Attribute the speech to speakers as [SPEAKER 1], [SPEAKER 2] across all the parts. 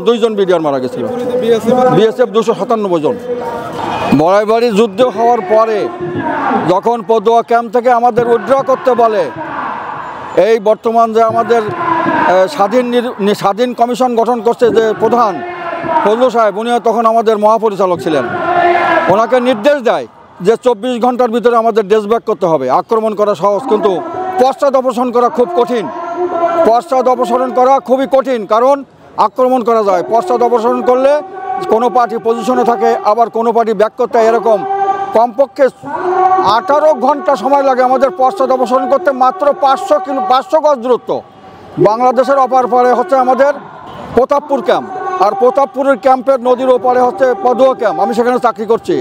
[SPEAKER 1] দুইজন বিডিআর মারা গেছিল। বিএসএফ 297 জন। বড়াইবাড়ি যুদ্ধ হওয়ার পরে যখন পদুয়া ক্যাম্প থেকে আমাদের উইথড্র করতে বলে, এই বর্তমান যে আমাদের স্বাধীন কমিশন গঠন করছে যে প্রধান ফজলু সাহেব, উনিও তখন আমাদের মহাপরিচালক ছিলেন। ওনাকে নির্দেশ দেয় যে 24 ঘন্টার ভিতরে আমাদের দেশব্যাক করতে হবে। আক্রমণ করা সহজ, কিন্তু পশ্চাৎ অপসারণ করা খুব কঠিন। পশ্চাৎ অপসারণ করা খুবই কঠিন, কারণ আক্রমণ করা যায়। পশ্চাৎ অপসারণ করলে কোনো পার্টি পজিশনে থাকে, আবার কোনো পার্টি ব্যাক করতে, এরকম কমপক্ষে 18 ঘন্টা সময় লাগে আমাদের পশ্চাৎ অপসারণ করতে। মাত্র 500 গজ দূরত্ব। বাংলাদেশের অপার পারে হচ্ছে আমাদের প্রতাপপুর ক্যাম্প, আর প্রতাপপুরের ক্যাম্পের নদীর ওপারে হচ্ছে পদুয়া ক্যাম্প। আমি সেখানে চাকরি করছি।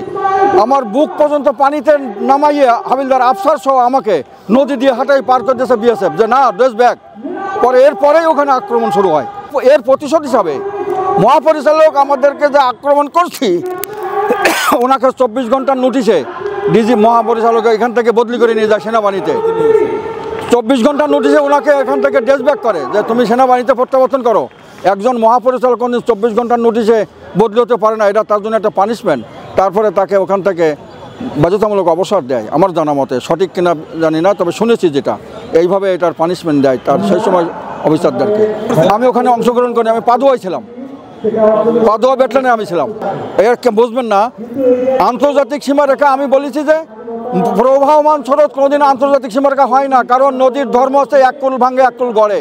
[SPEAKER 1] আমার বুক পর্যন্ত পানিতে নামাইয়ে হাবিলদার আফসার সহ আমাকে নদী দিয়ে হাঁটাই পার করে দিয়েছে বিএসএফ, যে না দেশ ব্যাক। এরপরেই ওখানে আক্রমণ শুরু হয়। এর প্রতিশোধ হিসাবে মহাপরিচালক আমাদেরকে যে আক্রমণ করছি, ওনাকে 24 ঘন্টার নোটিশে ডিজি মহাপরিচালক এখান থেকে বদলি করে নিয়ে যায় সেনাবাহিনীতে। 24 ঘন্টার নোটিশে ওনাকে এখান থেকে ডেসব্যাক করে যে তুমি সেনাবাহিনীতে প্রত্যাবর্তন করো। একজন মহাপরিচালক 24 ঘন্টার নোটিশে বদলি হতে পারে না, এটা তার জন্য একটা পানিশমেন্ট। তারপরে তাকে ওখান থেকে বাধ্যতামূলক অবসর দেয়। আমার জানা মতে, সঠিক কিনা জানি না, তবে শুনেছি যেটা এইভাবে এটার পানিশমেন্ট দেয় তার সেই সময় অফিসারদেরকে। আমি ওখানে অংশগ্রহণ করি, আমি পাদুয়ায় ছিলাম, পাদুয়া ব্যাটালিয়নে আমি ছিলাম। এর বুঝবেন না, আন্তর্জাতিক সীমারেখা আমি বলেছি যে প্রবাহমান স্রোত কোনোদিন আন্তর্জাতিক সীমারেখা হয় না, কারণ নদীর ধর্ম হচ্ছে এক কুল ভাঙে এক কুল গড়ে।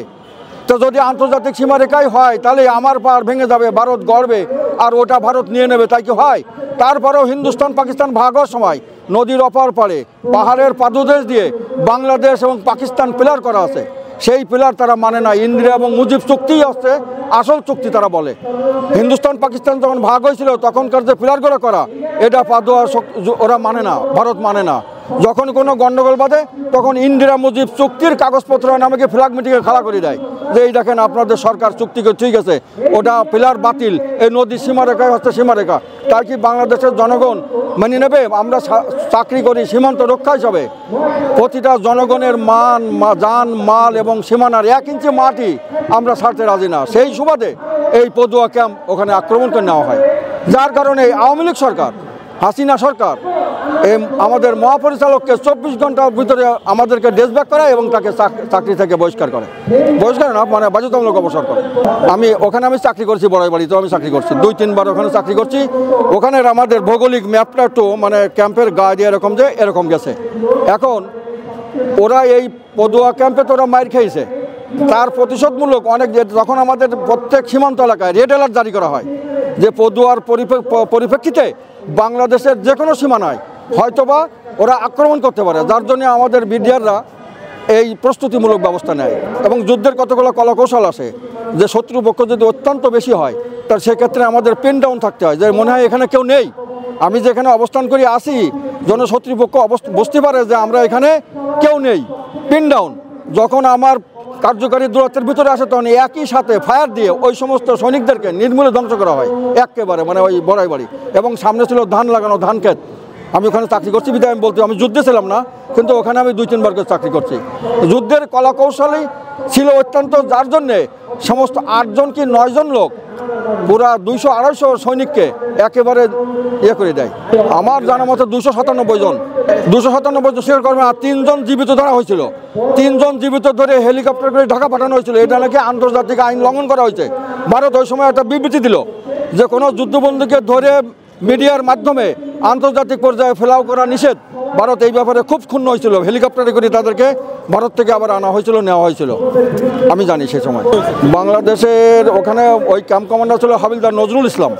[SPEAKER 1] তো যদি আন্তর্জাতিক সীমারেখাই হয় তাহলে আমার পাড় ভেঙে যাবে, ভারত গড়বে আর ওটা ভারত নিয়ে নেবে, তাই কি হয়? তারপরেও হিন্দুস্তান পাকিস্তান ভাগ হওয়ার সময় নদীর অপার পারে পাহাড়ের পাদদেশ দিয়ে বাংলাদেশ এবং পাকিস্তান পিলার করা আছে। সেই পিলার তারা মানে না। ইন্দিরা এবং মুজিব চুক্তি হচ্ছে আসল চুক্তি তারা বলে। হিন্দুস্তান পাকিস্তান যখন ভাগ হয়েছিল তখনকার যে পিলারগুলো করা, এটা পাদুয়া ওরা মানে না, ভারত মানে না। যখন কোনো গণ্ডগোল বাঁধে তখন ইন্দিরা মুজিব চুক্তির কাগজপত্র আমাকে ফ্ল্যাগ মিটিংয়ে খাড়া করে দেয় যে এই দেখেন আপনাদের সরকার চুক্তি করে ঠিক আছে, ওটা পিলার বাতিল, এই নদীর সীমারেখায় হচ্ছে সীমারেখা। তাই কি বাংলাদেশের জনগণ মেনে নেবে? আমরা চাকরি করি সীমান্ত রক্ষা হিসাবে। প্রতিটা জনগণের জান মাল এবং সীমানার 1 ইঞ্চি মাটি আমরা ছাড়তে রাজি না। সেই সুবাদে এই পদুয়া ক্যাম্প ওখানে আক্রমণ করে নেওয়া হয়, যার কারণে আওয়ামী লীগ সরকার, হাসিনা সরকার আমাদের মহাপরিচালককে 24 ঘন্টার ভিতরে আমাদেরকে ডেসব্যাক করে এবং তাকে চাকরি থেকে বহিষ্কার করে। বহিষ্কার না, মানে বাধ্যতামূলক অবসর করে। আমি চাকরি করছি, বড়াইবাড়িতেও আমি চাকরি করছি, 2-3 বার ওখানে চাকরি করছি। ওখানের আমাদের ভৌগোলিক ম্যাপটা একটু মানে ক্যাম্পের গায়ে দিয়ে এরকম গেছে। এখন ওরা এই পদুয়া ক্যাম্পে তো ওরা মাইর খেয়েছে, তার প্রতিশোধমূলক অনেক। যখন আমাদের প্রত্যেক সীমান্ত এলাকায় রেড অ্যালার্ট জারি করা হয় যে পদুয়ার পরিপ্রেক্ষিতে বাংলাদেশের যে কোনো সীমানায় হয়তোবা ওরা আক্রমণ করতে পারে, যার জন্য আমাদের বিডিআররা এই প্রস্তুতিমূলক ব্যবস্থা নেয়। এবং যুদ্ধের কতগুলো কলাকৌশল আসে যে শত্রুপক্ষ যদি অত্যন্ত বেশি হয় তার সেক্ষেত্রে আমাদের পেন ডাউন থাকতে হয়, যে মনে হয় এখানে কেউ নেই, আমি যেখানে অবস্থান করি আসি, যেন শত্রুপক্ষ বুঝতে পারে যে আমরা এখানে কেউ নেই। পিন ডাউন যখন আমার কার্যকারী দূরত্বের ভিতরে আসে তখন একই সাথে ফায়ার দিয়ে ওই সমস্ত সৈনিকদেরকে নির্মূলে ধ্বংস করা হয় একেবারে, মানে ওই বড়াইবাড়ি। এবং সামনে ছিল ধান লাগানো ধান ক্ষেত। আমি ওখানে চাকরি করছি বিধায় আমি বলতে, আমি যুদ্ধে ছিলাম না, কিন্তু ওখানে আমি 2-3 বার করে চাকরি করছি। যুদ্ধের কলাকৌশলই ছিল অত্যন্ত, যার জন্যে সমস্ত 8 জন কি 9 জন লোক পুরা 200-250 সৈনিককে একেবারে করে দেয়। আমার জানা মতো 297 জন শিকার কর্মী, আর 3 জন জীবিত ধরা হয়েছিল। 3 জন জীবিত ধরে হেলিকপ্টার করে ঢাকা পাঠানো হয়েছিল। এটা নাকি আন্তর্জাতিক আইন লঙ্ঘন করা হয়েছে। ভারত ওই সময় একটা বিবৃতি দিল যে কোনো যুদ্ধবন্দীকে ধরে মিডিয়ার মাধ্যমে আন্তর্জাতিক পর্যায়ে ফেলাও করা নিষেধ। ভারত এই ব্যাপারে খুব ক্ষুণ্ণ হয়েছিল। হেলিকপ্টারে করে তাদেরকে ভারত থেকে আবার আনা হয়েছিল, নেওয়া হয়েছিল, আমি জানি সে সময়। বাংলাদেশের ওখানে ওই ক্যাম্প কমান্ডার ছিল হাবিলদার নজরুল ইসলাম।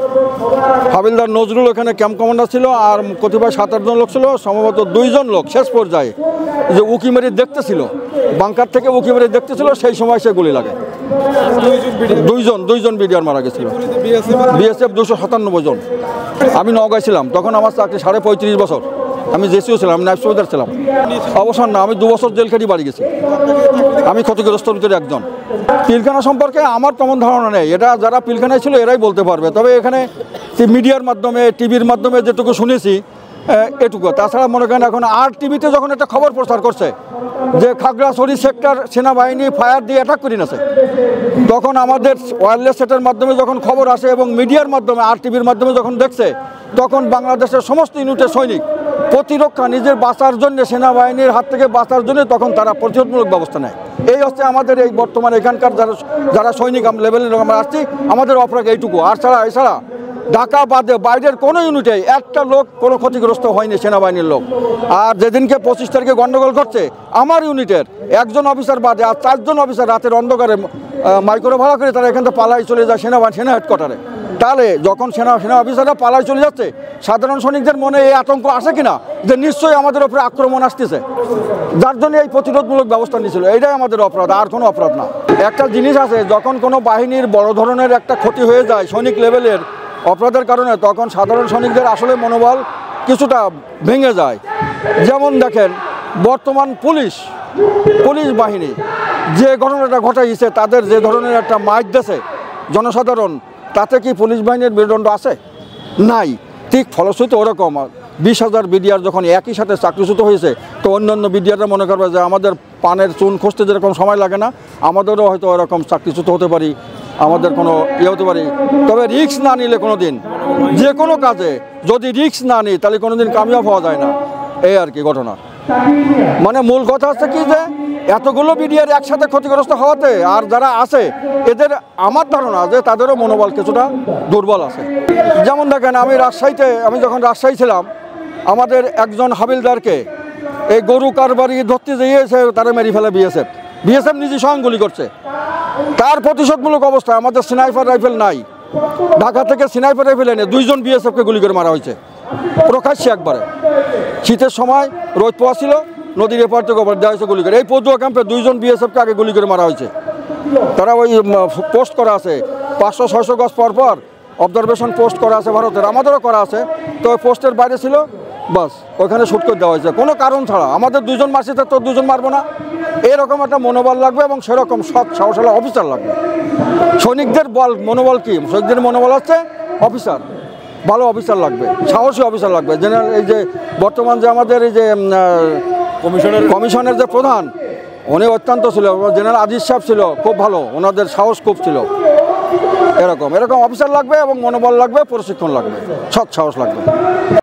[SPEAKER 1] হাবিলদার নজরুল ওখানে ক্যাম্প কমান্ডার ছিল, আর কতিপয় 7-8 জন লোক ছিল। সম্ভবত 2 জন লোক শেষ পর্যায়ে যে উকি মেরে দেখতেছিল, বাংকার থেকে উকি মেরে দেখতেছিল, সেই সময় সে গুলি লাগে। 2 জন বিডিআর মারা গেছিল। বিএসএফ 297 জন। আমি নওগাঁয় ছিলাম তখন, আমার চাকরি 35.5 বছর। আমি জেসিও ছিলাম, নাইব সুবেদার ছিলাম। অবসর না, আমি 2 বছর জেল খেটে বাড়ি গেছি। আমি ক্ষতিগ্রস্তর ভিতরে একজন। পিলখানা সম্পর্কে আমার তেমন ধারণা নেই, এটা যারা পিলখানায় ছিল এরাই বলতে পারবে। তবে এখানে মিডিয়ার মাধ্যমে, টিভির মাধ্যমে যেটুকু শুনেছি এটুকু। তাছাড়া মনে করেন এখন আর টিভিতে যখন একটা খবর প্রচার করছে যে খাগড়াছড়ি সেক্টর সেনাবাহিনী ফায়ার দিয়ে অ্যাটাক করে নিয়েছে, তখন আমাদের ওয়্যারলেস সেটের মাধ্যমে যখন খবর আসে এবং মিডিয়ার মাধ্যমে আর টিভির মাধ্যমে যখন দেখছে, তখন বাংলাদেশের সমস্ত ইউনিটের সৈনিক প্রতিরক্ষা নিজের বাঁচার জন্য, সেনাবাহিনীর হাত থেকে বাঁচার জন্য তখন তারা প্রতিরোধমূলক ব্যবস্থা নেয়। এই হচ্ছে আমাদের এই বর্তমানে এখানকার যারা সৈনিক লেভেলের আমরা আসছি, আমাদের অপরাধ এইটুকু। আর এছাড়া ঢাকা বাদে বাইরের কোনো ইউনিটে একটা লোক কোনো ক্ষতিগ্রস্ত হয়নি সেনাবাহিনীর লোক। আর যেদিনকে 25 তারিখে গণ্ডগোল করছে, আমার ইউনিটের একজন অফিসার বাদে আর 4 জন অফিসার রাতের অন্ধকারে মাইক্রো ভাড়া করে তারা এখান থেকে পালাই চলে যায় সেনা হেডকোয়ার্টারে। তাহলে যখন সেনা অফিসাররা পালাই চলে যাচ্ছে, সাধারণ সৈনিকদের মনে এই আতঙ্ক আসে কিনা যে নিশ্চয়ই আমাদের উপরে আক্রমণ আসতেছে, যার জন্য এই প্রতিরোধমূলক ব্যবস্থা নিয়েছিল। এটাই আমাদের অপরাধ, আর কোনো অপরাধ না। একটা জিনিস আছে, যখন কোনো বাহিনীর বড় ধরনের একটা ক্ষতি হয়ে যায় সৈনিক লেভেলের অপরাধের কারণে, তখন সাধারণ সৈনিকদের আসলে মনোবল কিছুটা ভেঙে যায়। যেমন দেখেন, বর্তমান পুলিশ বাহিনী যে ঘটনাটা ঘটাইছে, তাদের যে ধরনের একটা মাইক দেশে জনসাধারণ, তাতে কি পুলিশ বাহিনীর মেরুদণ্ড আছে? নাই। ঠিক ফলশ্রুতি ওরকম 20,000 বিডিআর যখন একই সাথে চাকরিচ্যুত হয়েছে, তো অন্যান্য বিডিআররা মনে করবে যে আমাদের পানের চুন খসতে যেরকম সময় লাগে না, আমাদেরও হয়তো ওরকম চাকরিচ্যুত হতে পারি, আমাদের কোনো হতে পারি। তবে রিস্ক না নিলে কোনো দিন, যে কোনো কাজে যদি রিস্ক না নিই, তাহলে কোনো দিন কামিয়াব হওয়া যায় না। এই আর কি ঘটনা। মানে মূল কথা হচ্ছে কি, যে এতগুলো বিডিআর একসাথে ক্ষতিগ্রস্ত হওয়াতে আর যারা আছে এদের, আমার ধারণা যে তাদেরও মনোবল কিছুটা দুর্বল আছে। যেমন দেখেন, আমি যখন রাজশাহী ছিলাম, আমাদের একজন হাবিলদারকে এই গরু কারবারি ধরতে যেয়েছে, তারা মেরে ফেলে বিএসএফ নিজে স্বয়ং গুলি করছে। তার প্রতিশোধমূলক অবস্থায় আমাদের স্নাইপার রাইফেল নাই, ঢাকা থেকে স্নাইপার রাইফেল এনে 2 জন বিএসএফকে গুলি করে মারা হয়েছে প্রকাশ্যে একবারে। শীতের সময় রোদ পোয়া ছিল, নদীর এপার থেকে ওপার দেওয়া হয়েছে গুলি করে। এই পদুয়া ক্যাম্পে 2 জন বিএসএফকে আগে গুলি করে মারা হয়েছে। তারা ওই পোস্ট করা আছে 500-600 গজ পর পর অবজারভেশন পোস্ট করা আছে ভারতের, আমাদেরও করা আছে। তো ওই পোস্টের বাইরে ছিল, বাস ওইখানে শ্যুট করে দেওয়া হয়েছে কোনো কারণ ছাড়া। আমাদের 2 জন মারছে, তো 2 জন মারবো না, এরকম একটা মনোবল লাগবে এবং সেরকম সৎ সাহসী অফিসার লাগবে। সৈনিকদের মনোবল কি? সৈনিকদের মনোবল হচ্ছে অফিসার, ভালো অফিসার লাগবে, সাহসী অফিসার লাগবে। জেনারেল এই যে বর্তমান যে আমাদের এই যে কমিশনের যে প্রধান, উনি অত্যন্ত ছিল, জেনারেল আজিজ সাহেব ছিল, খুব ভালো, ওনাদের সাহস খুব ছিল। এরকম অফিসার লাগবে এবং মনোবল লাগবে, প্রশিক্ষণ লাগবে, সৎ সাহস লাগবে।